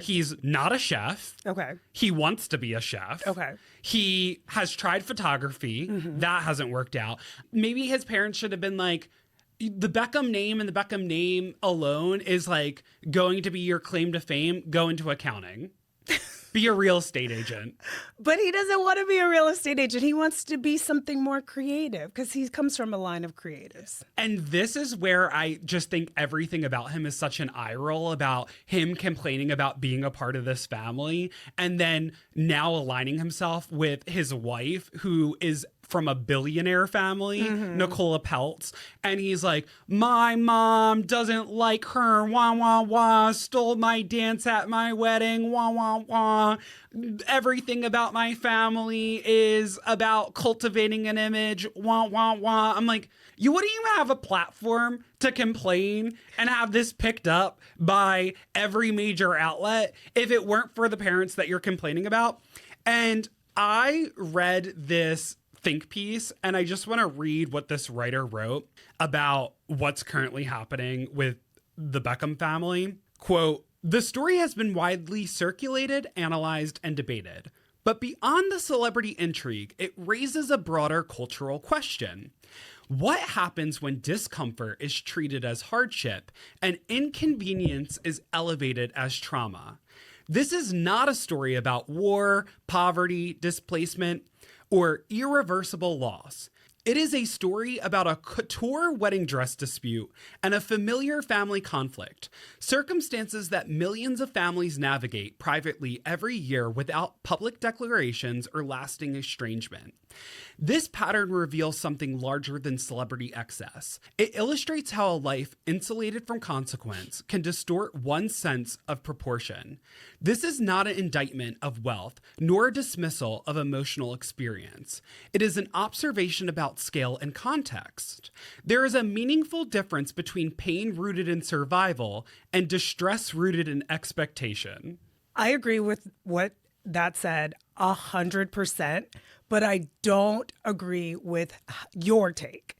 He's not a chef. Okay. He wants to be a chef. Okay. He has tried photography. That hasn't worked out. Maybe his parents should have been like, the Beckham name and the Beckham name alone is like going to be your claim to fame. Go into accounting. Be a real estate agent. But he doesn't want to be a real estate agent. He wants to be something more creative because he comes from a line of creatives. And this is where I just think everything about him is such an eye roll about him complaining about being a part of this family and then now aligning himself with his wife, who is from a billionaire family, Nicola Peltz. And he's like, my mom doesn't like her, wah, wah, wah, stole my dance at my wedding, wah, wah, wah. Everything about my family is about cultivating an image, wah, wah, wah. I'm like, you wouldn't even have a platform to complain and have this picked up by every major outlet if it weren't for the parents that you're complaining about. And I read this think piece, and I just want to read what this writer wrote about what's currently happening with the Beckham family. Quote, the story has been widely circulated, analyzed, and debated. But beyond the celebrity intrigue, it raises a broader cultural question. What happens when discomfort is treated as hardship and inconvenience is elevated as trauma? This is not a story about war, poverty, displacement, or irreversible loss. It is a story about a couture wedding dress dispute and a familiar family conflict, circumstances that millions of families navigate privately every year without public declarations or lasting estrangement. This pattern reveals something larger than celebrity excess. It illustrates how a life insulated from consequence can distort one's sense of proportion. This is not an indictment of wealth, nor a dismissal of emotional experience. It is an observation about scale and context. There is a meaningful difference between pain rooted in survival and distress rooted in expectation. I agree with what that said 100%, but I don't agree with your take.